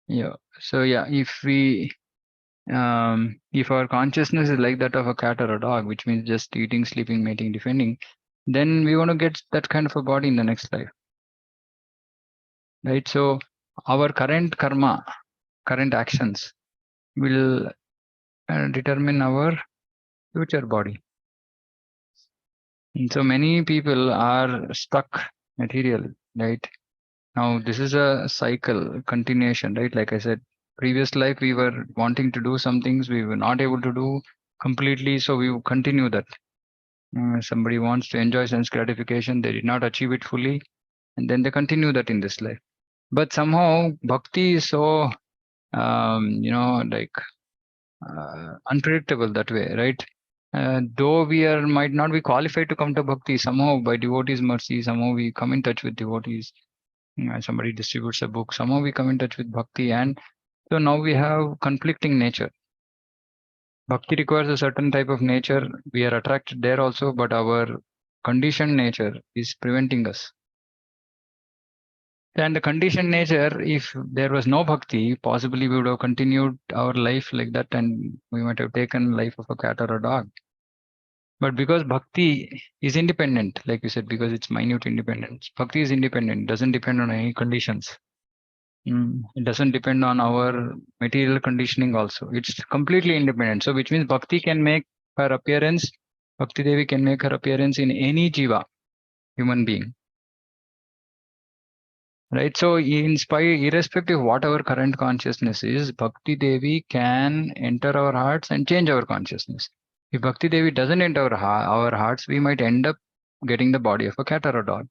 Yeah. So yeah, if our consciousness is like that of a cat or a dog, which means just eating, sleeping, mating, defending, then we want to get that kind of a body in the next life, right? So our current karma, current actions will determine our future body. And so many people are stuck material, right? Now this is a cycle, continuation, right? Like I said, previous life we were wanting to do some things we were not able to do completely, so we continue that. Somebody wants to enjoy sense gratification, they did not achieve it fully, and then they continue that in this life. But somehow bhakti is so like unpredictable that way, right? Though we are might not be qualified to come to bhakti, somehow by devotees' mercy, somehow we come in touch with devotees. Somebody distributes a book, somehow we come in touch with bhakti, and so now we have conflicting nature. Bhakti requires a certain type of nature. We are attracted there also, but our conditioned nature is preventing us. And the conditioned nature, if there was no bhakti, possibly we would have continued our life like that, and we might have taken life of a cat or a dog. But because bhakti is independent, like you said, because it's minute independence, bhakti is independent, doesn't depend on any conditions. It doesn't depend on our material conditioning also. It's completely independent. So which means bhakti can make her appearance, Bhakti Devi can make her appearance in any jiva, human being. Right. So irrespective of what our current consciousness is, Bhakti Devi can enter our hearts and change our consciousness. If Bhakti Devi doesn't enter our hearts, we might end up getting the body of a cat or a dog.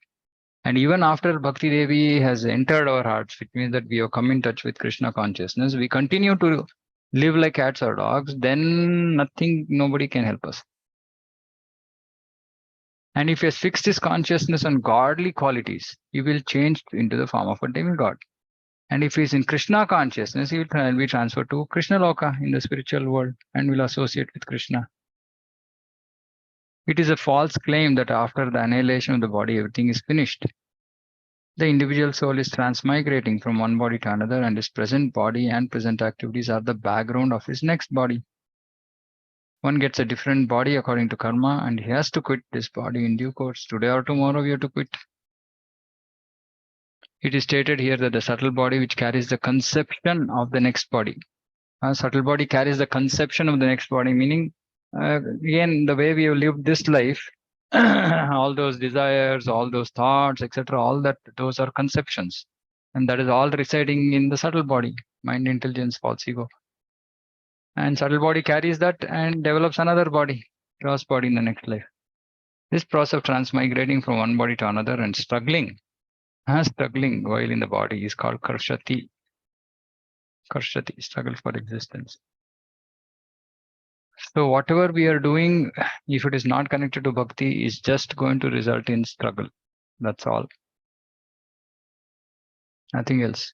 And even after Bhakti Devi has entered our hearts, which means that we have come in touch with Krishna consciousness, we continue to live like cats or dogs, then nobody can help us. And if he has fixed his consciousness on godly qualities, he will change into the form of a demigod. And if he is in Krishna consciousness, he will be transferred to Krishna Loka in the spiritual world and will associate with Krishna. It is a false claim that after the annihilation of the body, everything is finished. The individual soul is transmigrating from one body to another, and his present body and present activities are the background of his next body. One gets a different body according to karma, and he has to quit this body in due course. Today or tomorrow, we have to quit. It is stated here that the subtle body which carries the conception of the next body. Subtle body carries the conception of the next body, meaning, again, the way we have lived this life, all those desires, all those thoughts, etc., all that, those are conceptions. And that is all residing in the subtle body, mind, intelligence, false ego. And subtle body carries that and develops another body, gross body in the next life. This process of transmigrating from one body to another and struggling while in the body is called karshati. Karshati, struggle for existence. So whatever we are doing, if it is not connected to bhakti, is just going to result in struggle. That's all. Nothing else.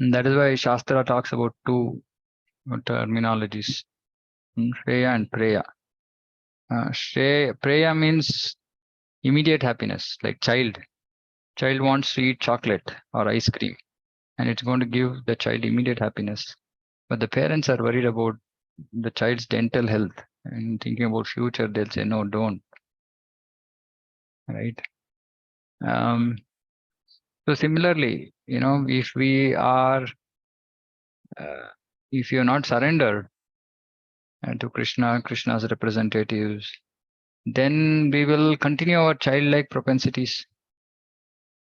And that is why Shastra talks about two terminologies, Shreya and Preya. Preya means immediate happiness, like child. Child wants to eat chocolate or ice cream, and it's going to give the child immediate happiness. But the parents are worried about the child's dental health and thinking about future. They'll say, no, don't. Right. So similarly, if we are, if you're not surrendered to Krishna's representatives, then we will continue our childlike propensities,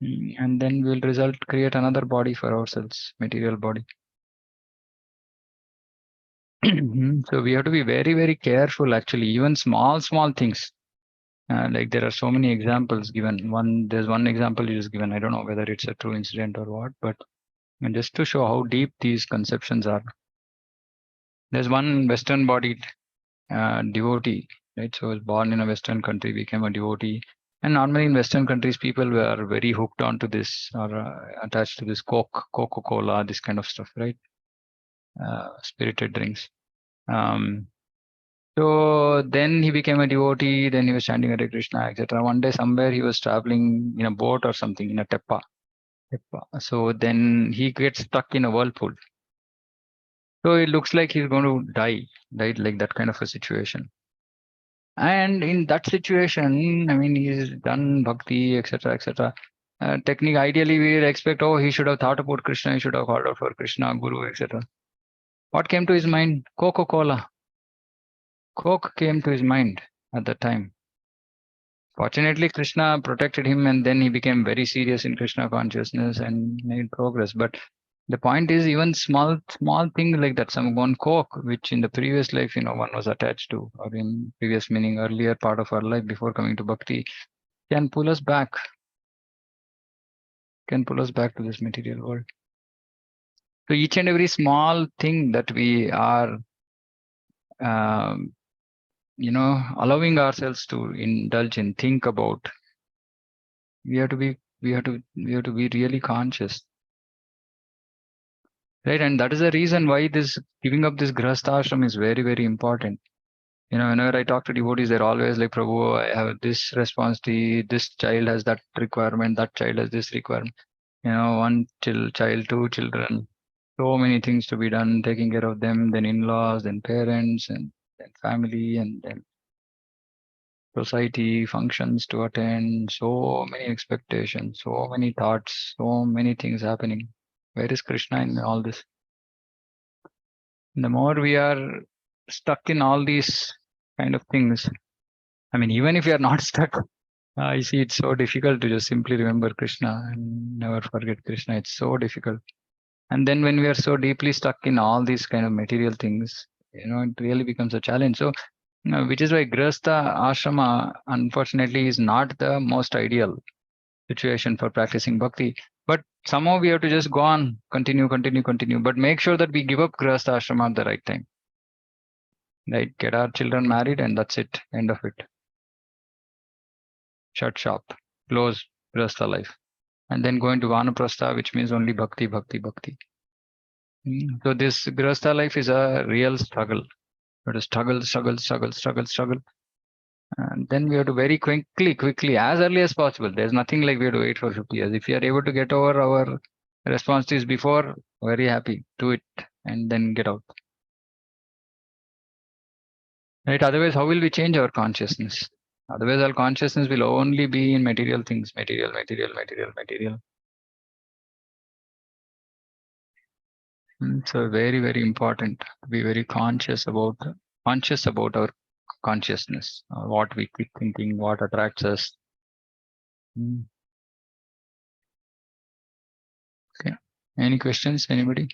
and then we'll create another body for ourselves, material body. So we have to be very, very careful. Actually, even small things. Like there are so many examples given. There's one example is given. I don't know whether it's a true incident or what, but just to show how deep these conceptions are. There's one Western-bodied devotee, right? So he was born in a Western country, became a devotee. And normally in Western countries, people were very hooked onto this or attached to this Coca-Cola, this kind of stuff, right? Spirited drinks. So then he became a devotee, then he was chanting Hare Krishna, etc. One day somewhere he was traveling in a boat or something, in a teppa. So then he gets stuck in a whirlpool. So it looks like he's going to die, right? Like that kind of a situation. And in that situation, I mean, he's done bhakti, etc., etc. Technique, ideally, we would expect, oh, he should have thought about Krishna, he should have called out for Krishna, Guru, etc. What came to his mind? Coca-Cola. Coke came to his mind at that time. Fortunately, Krishna protected him, and then he became very serious in Krishna consciousness and made progress. But the point is, even small things like that, some one Coke, which in the previous life, one was attached to, or in previous meaning, earlier part of our life before coming to bhakti, can pull us back, to this material world. So each and every small thing that we are, um, allowing ourselves to indulge in, think about, we have to be really conscious, right? And that is the reason why this giving up this grahastha ashram is very, very important. Whenever I talk to devotees, they're always like, Prabhu, I have this responsibility, this child has that requirement, that child has this requirement. One child, two children, so many things to be done, taking care of them, then in-laws, then parents, and then family, and then society functions to attend, so many expectations, so many thoughts, so many things happening. Where is Krishna in all this? The more we are stuck in all these kind of things, I mean, even if we are not stuck, I see it's so difficult to just simply remember Krishna and never forget Krishna. It's so difficult. And then when we are so deeply stuck in all these kind of material things, it really becomes a challenge. So, which is why Grihastha Ashrama, unfortunately, is not the most ideal situation for practicing bhakti. But somehow we have to just go on, continue. But make sure that we give up Grihastha Ashrama at the right time. Right? Get our children married, and that's it. End of it. Shut shop. Close Grihastha life. And then go into Vanaprastha, which means only bhakti. So this Grihastha life is a real struggle. We have to struggle. And then we have to very quickly, as early as possible. There's nothing like we have to wait for 50 years. If you are able to get over our responsibilities before, very happy, do it and then get out. Right? Otherwise, how will we change our consciousness? Otherwise, our consciousness will only be in material things, material. So very, very important to be very conscious about our consciousness, what we keep thinking, what attracts us. Okay. Any questions? Anybody?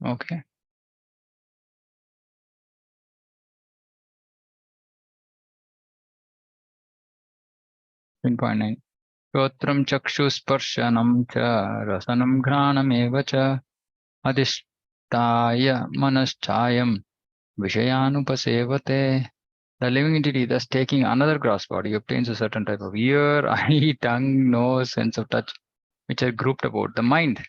Okay. 10.9. Shotram chakshusparshanam cha rasanam ghranam cha adhisthaya manaschayam vishayanupasevate. The living entity, thus taking another gross body, obtains a certain type of ear, eye, tongue, nose, sense of touch, which are grouped about the mind.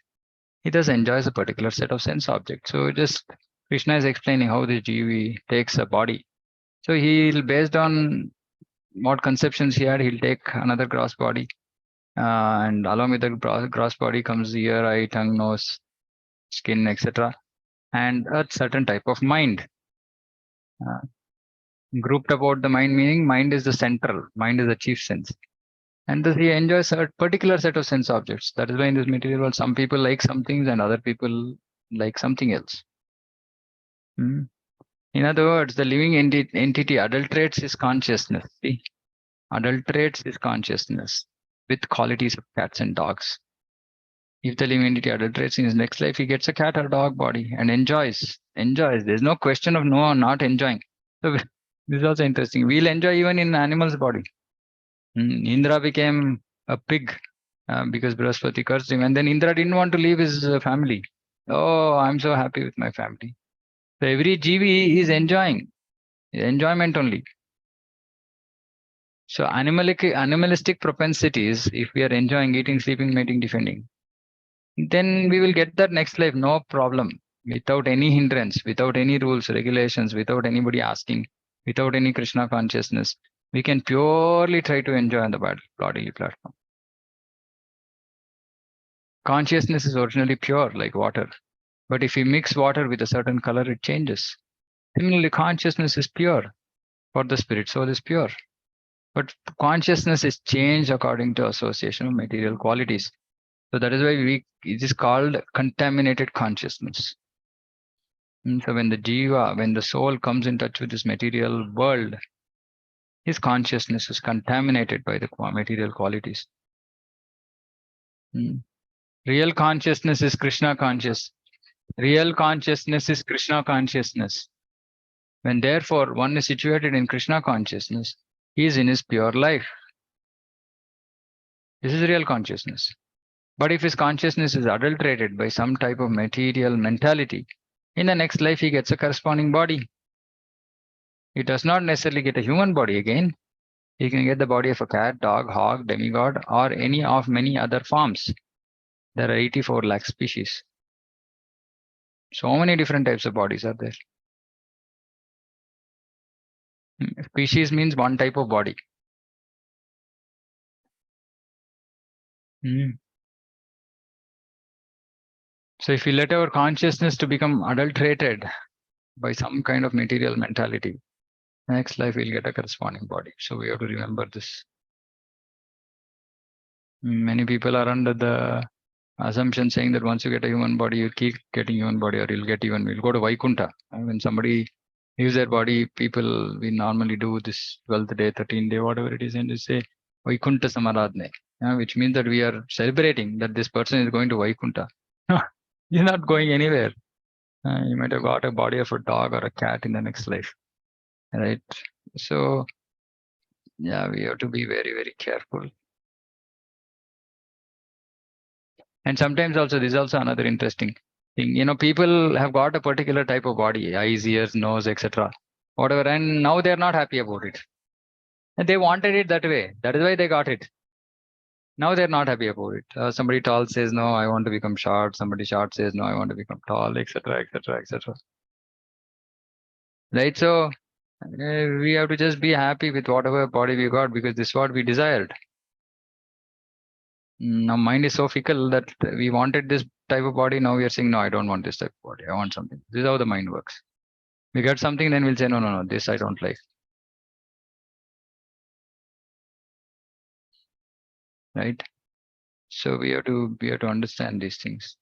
He thus enjoys a particular set of sense objects. So just Krishna is explaining how the Jivi takes a body. So he'll, based on what conceptions he had, he'll take another gross body. And along with the gross body comes the ear, eye, tongue, nose, skin, etc. And a certain type of mind. Grouped about the mind, meaning mind is the central, mind is the chief sense. And thus he enjoys a particular set of sense objects. That is why in this material world, some people like some things and other people like something else. In other words, the living entity adulterates his consciousness. See? Adulterates his consciousness with qualities of cats and dogs. If the living entity adulterates in his next life, he gets a cat or dog body and enjoys. There's no question of no or not enjoying. So this is also interesting. We'll enjoy even in animal's body. Indra became a pig because Brihaspati cursed him. And then Indra didn't want to leave his family. Oh, I'm so happy with my family. So every Jivi is enjoying. Enjoyment only. So animalistic propensities, if we are enjoying eating, sleeping, mating, defending, then we will get that next life, no problem, without any hindrance, without any rules, regulations, without anybody asking, without any Krishna consciousness. We can purely try to enjoy on the bodily platform. Consciousness is originally pure like water. But if you mix water with a certain color, it changes. Similarly, consciousness is pure for the spirit, soul is pure. But consciousness is changed according to association of material qualities. So that is why it is called contaminated consciousness. And so when the jiva, when the soul comes in touch with this material world, his consciousness is contaminated by the material qualities. Real consciousness is Krishna conscious. Real consciousness is Krishna consciousness. When therefore one is situated in Krishna consciousness, he is in his pure life. This is real consciousness. But if his consciousness is adulterated by some type of material mentality, in the next life he gets a corresponding body. He does not necessarily get a human body again. He can get the body of a cat, dog, hog, demigod, or any of many other forms. There are 84 lakh species. So many different types of bodies are there. Species means one type of body. So if we let our consciousness to become adulterated by some kind of material mentality, next life we'll get a corresponding body. So we have to remember this. Many people are under the assumption saying that once you get a human body, you keep getting human body, or you'll go to Vaikunta. And when somebody leaves their body, we normally do this 12th day, 13th day, whatever it is, and they say Vaikunta Samaradne, which means that we are celebrating that this person is going to Vaikunta. He's not going anywhere. You might have got a body of a dog or a cat in the next life, right? So yeah, we have to be very, very careful. And sometimes also, this is also another interesting thing. People have got a particular type of body, eyes, ears, nose, etc. Whatever, and now they're not happy about it. And they wanted it that way. That is why they got it. Now they're not happy about it. Somebody tall says, no, I want to become short. Somebody short says, no, I want to become tall, etc., etc., etc. Right? So we have to just be happy with whatever body we got, because this is what we desired. Now mind is so fickle that we wanted this type of body. Now we are saying, no, I don't want this type of body. I want something. This is how the mind works. We get something, then we'll say, no, no, no, this I don't like. Right? So we have to understand these things.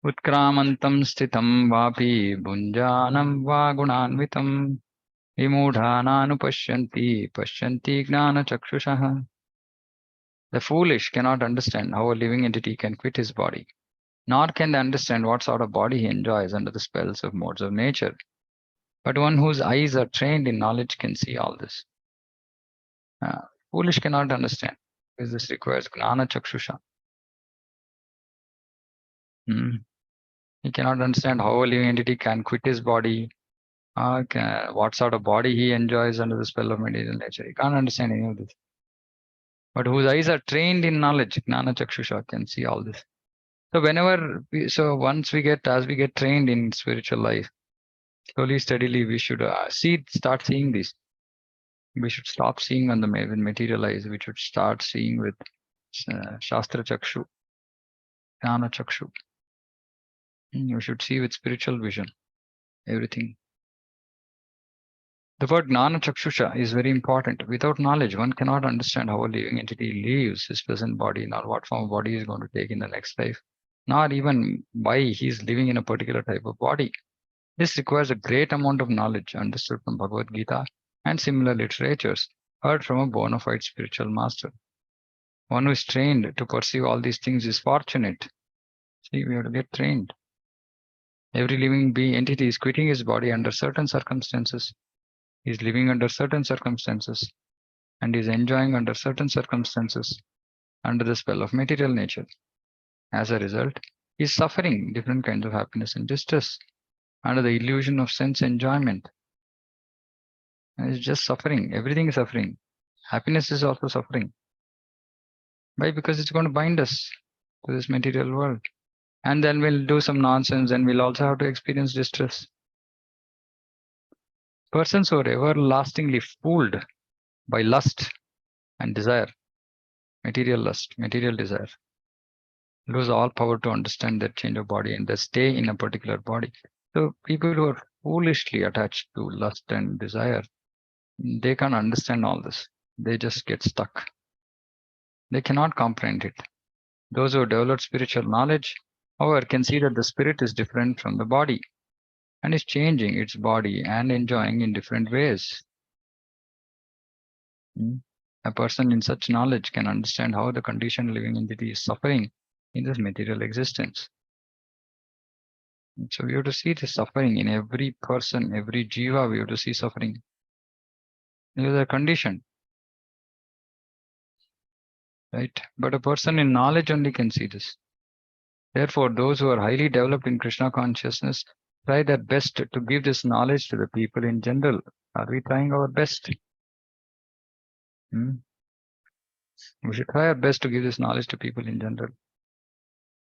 Utkramantam sthitam vapi bunjanam va gunanvitam vimudhananupashyanti pashyanti gnana chakshushaha. The foolish cannot understand how a living entity can quit his body, nor can they understand what sort of body he enjoys under the spells of modes of nature. But one whose eyes are trained in knowledge can see all this. Foolish cannot understand, because this requires gnana chakshusha. He cannot understand how a living entity can quit his body, what sort of body he enjoys under the spell of material nature. He can't understand any of this. But whose eyes are trained in knowledge, gnana chakshusha, can see all this. So as we get trained in spiritual life, slowly, steadily, we should start seeing this. We should stop seeing on the material eyes. We should start seeing with Shastra Chakshu, Jnana Chakshu. You should see with spiritual vision, everything. The word Gnana Chakshusha is very important. Without knowledge, one cannot understand how a living entity leaves his present body, nor what form of body he is going to take in the next life, nor even why he is living in a particular type of body. This requires a great amount of knowledge understood from Bhagavad Gita and similar literatures, heard from a bona fide spiritual master. One who is trained to perceive all these things is fortunate. See, we have to get trained. Every living entity is quitting his body under certain circumstances. He is living under certain circumstances, and is enjoying under certain circumstances under the spell of material nature. As a result, he is suffering different kinds of happiness and distress under the illusion of sense enjoyment. And it's just suffering. Everything is suffering. Happiness is also suffering. Why? Because it's going to bind us to this material world. And then we'll do some nonsense, and we'll also have to experience distress. Persons who are everlastingly fooled by lust and desire material lust, material desire, lose all power to understand that change of body and they stay in a particular body. So people who are foolishly attached to lust and desire, they can't understand all this. They just get stuck. They cannot comprehend it. Those who develop spiritual knowledge, however, can see that the spirit is different from the body and is changing its body and enjoying in different ways. A person in such knowledge can understand how the conditioned living entity is suffering in this material existence. So we have to see the suffering in every person, every jiva, we have to see suffering. Because they're conditioned, right? But a person in knowledge only can see this. Therefore, those who are highly developed in Krishna consciousness try their best to give this knowledge to the people in general. Are we trying our best? We should try our best to give this knowledge to people in general.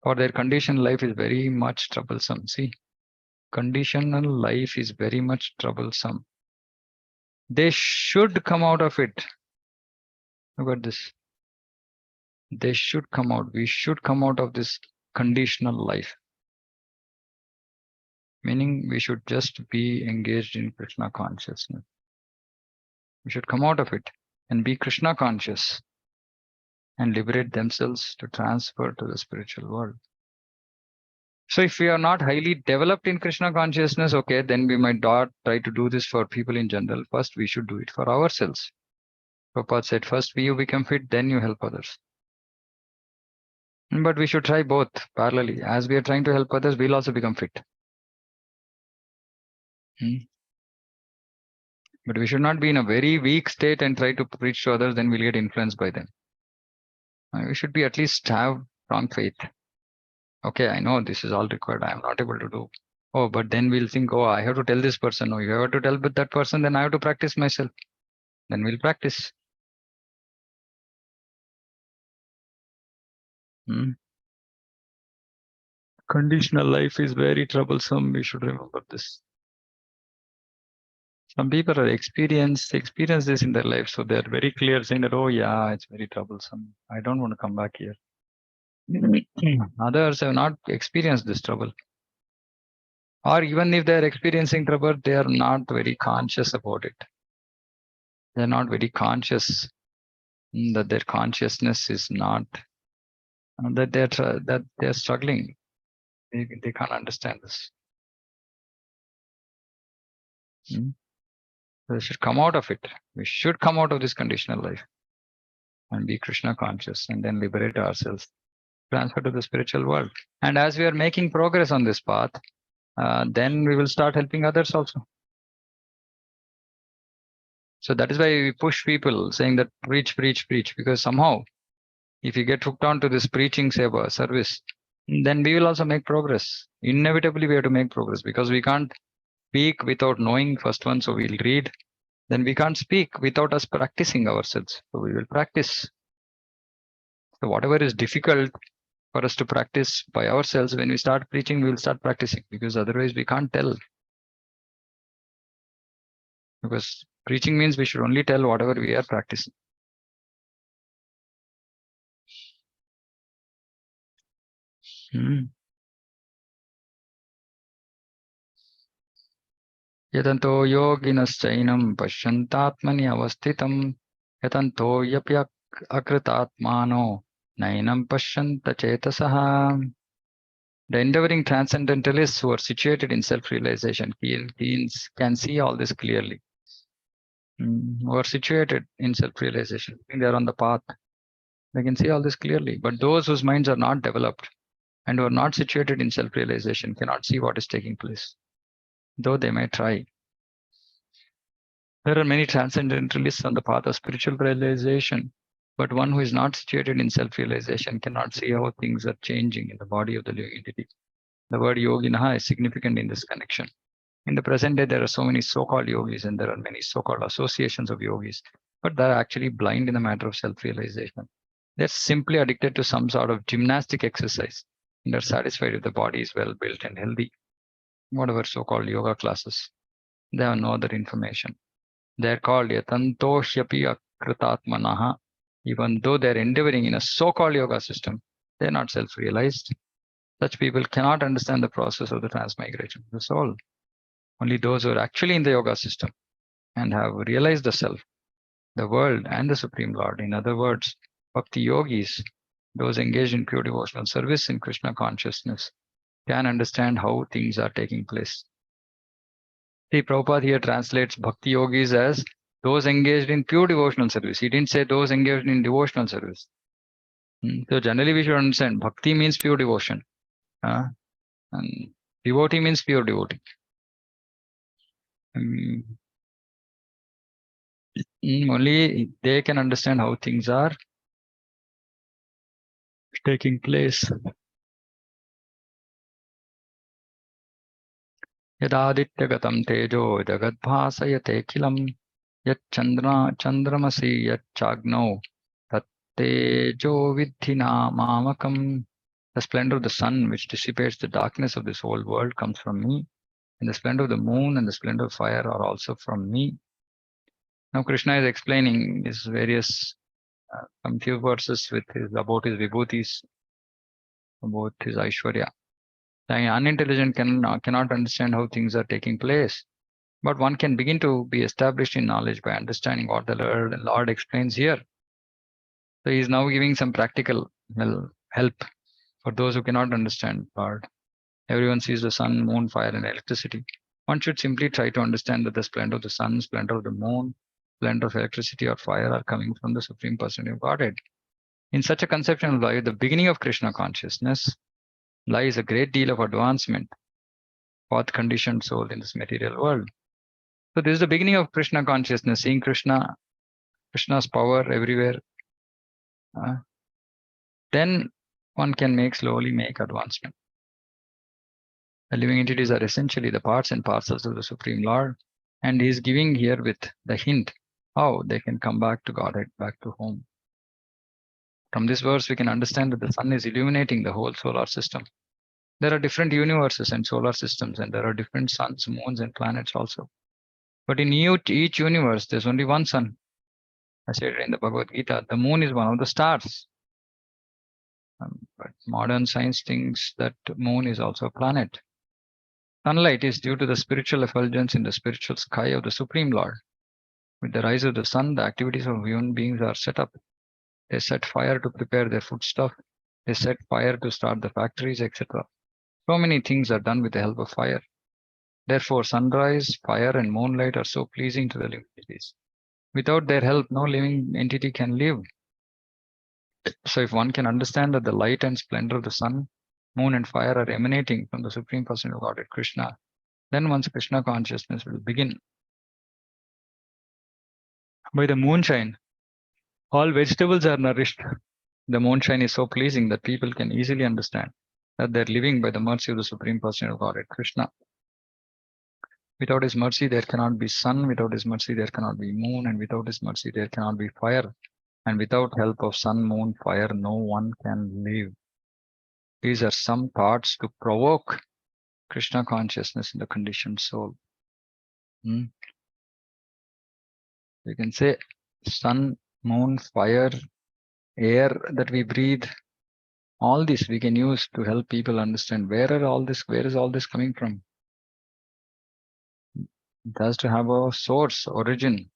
For their conditioned life is very much troublesome. See, conditional life is very much troublesome. They should come out of it. Look at this. They should come out. We should come out of this conditional life. Meaning we should just be engaged in Krishna consciousness. We should come out of it and be Krishna conscious and liberate themselves to transfer to the spiritual world. So if we are not highly developed in Krishna consciousness, okay, then we might not try to do this for people in general. First, we should do it for ourselves. Prabhupada said, first you become fit, then you help others. But we should try both parallelly. As we are trying to help others, we'll also become fit. But we should not be in a very weak state and try to preach to others, then we'll get influenced by them. We should be at least have strong faith. Okay, I know this is all required. I am not able to do. Oh, but then we'll think, oh, I have to tell this person. Oh, you have to tell that person, then I have to practice myself. Then we'll practice. Conditional life is very troublesome. We should remember this. Some people are experience this in their life, so they're very clear saying that, oh yeah, it's very troublesome. I don't want to come back here. Others have not experienced this trouble. Or even if they're experiencing trouble, they are not very conscious about it. They're not very conscious that their consciousness is not, that they're struggling. They can't understand this. They should come out of it. We should come out of this conditional life and be Krishna conscious and then liberate ourselves, transfer to the spiritual world. And as we are making progress on this path, then we will start helping others also. So that is why we push people saying that preach, preach, preach, because somehow if you get hooked on to this preaching seva service, then we will also make progress. Inevitably, we have to make progress because we can't speak without knowing first one. So we'll read. Then we can't speak without us practicing ourselves. So we will practice. So whatever is difficult for us to practice by ourselves, when we start preaching, we will start practicing because otherwise we can't tell. Because preaching means we should only tell whatever we are practicing. Yatanto yoginaschainam pashyantatmani avasthitam yatanto yapyak akritatmano nainam pashyanta chetasaha. The endeavoring transcendentalists who are situated in self-realization can see all this clearly. Who are situated in self-realization, they are on the path. They can see all this clearly. But those whose minds are not developed and who are not situated in self-realization cannot see what is taking place, though they may try. There are many transcendentalists on the path of spiritual realization, but one who is not situated in self-realization cannot see how things are changing in the body of the living entity. The word yoginaha is significant in this connection. In the present day, there are so many so-called yogis and there are many so-called associations of yogis, but they're actually blind in the matter of self-realization. They're simply addicted to some sort of gymnastic exercise and are satisfied if the body is well built and healthy. Whatever so-called yoga classes, they have no other information. They're called yatantosyapi akritatmanaha. even though they're endeavoring in a so-called yoga system, they're not self-realized. Such people cannot understand the process of the transmigration of the soul. Only those who are actually in the yoga system and have realized the self, the world, and the Supreme Lord, in other words, Bhakti yogis, those engaged in pure devotional service in Krishna consciousness, can understand how things are taking place. See, Prabhupada here translates Bhakti yogis as those engaged in pure devotional service. He didn't say those engaged in devotional service. So generally we should understand Bhakti means pure devotion. And devotee means pure devotee. Only they can understand how things are taking place. Yadadityagatam tejo jagadbhasayate kilam yat chandramasi yat chagno tat tejo vidhina mamakam. The splendor of the sun which dissipates the darkness of this whole world comes from me, and the splendor of the moon and the splendor of fire are also from me. Now Krishna is explaining his various some few verses about his vibhutis, about his Aishwarya. The unintelligent cannot understand how things are taking place, but one can begin to be established in knowledge by understanding what the Lord explains here. So he is now giving some practical help for those who cannot understand Lord. Everyone sees the sun, moon, fire, and electricity. One should simply try to understand that the splendor of the sun, splendor of the moon, splendor of electricity or fire are coming from the Supreme Personality of Godhead. In such a conception of life, the beginning of Krishna consciousness lies a great deal of advancement for the conditioned soul in this material world. So this is the beginning of Krishna consciousness, seeing Krishna's power everywhere. Then one can slowly make advancement. The living entities are essentially the parts and parcels of the Supreme Lord, and he is giving here with the hint how they can come back to Godhead, back to home. From this verse, we can understand that the sun is illuminating the whole solar system. There are different universes and solar systems, and there are different suns, moons, and planets also. But in each universe, there's only one sun. As stated in the Bhagavad Gita, the moon is one of the stars. But modern science thinks that moon is also a planet. Sunlight is due to the spiritual effulgence in the spiritual sky of the Supreme Lord. With the rise of the sun, the activities of human beings are set up. They set fire to prepare their foodstuff. They set fire to start the factories, etc. So many things are done with the help of fire. Therefore, sunrise, fire, and moonlight are so pleasing to the living entities. Without their help, no living entity can live. So if one can understand that the light and splendor of the sun, moon, and fire are emanating from the Supreme Personality of Godhead Krishna, then one's Krishna consciousness will begin. By the moonshine, all vegetables are nourished. The moonshine is so pleasing that people can easily understand that they're living by the mercy of the Supreme Personality of Godhead Krishna. Without his mercy, there cannot be sun. Without his mercy, there cannot be moon. And without his mercy, there cannot be fire. And without help of sun, moon, fire, no one can live. These are some thoughts to provoke Krishna consciousness in the conditioned soul. You can say sun, moon, fire, air that we breathe, all this we can use to help people understand where is all this coming from. It has to have a source, origin.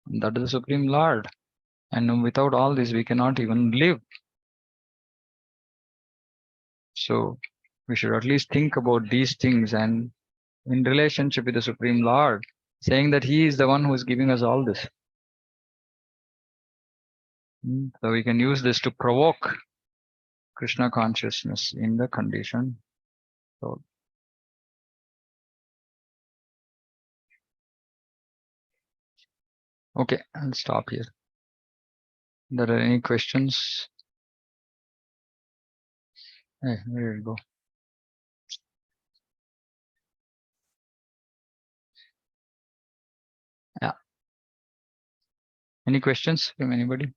That is the Supreme Lord. And without all this, we cannot even live. So we should at least think about these things and in relationship with the Supreme Lord, saying that he is the one who is giving us all this. So we can use this to provoke Krishna consciousness in the condition. So, okay, I'll stop here. There are any questions? Hey, where did it go? Yeah. Any questions from anybody?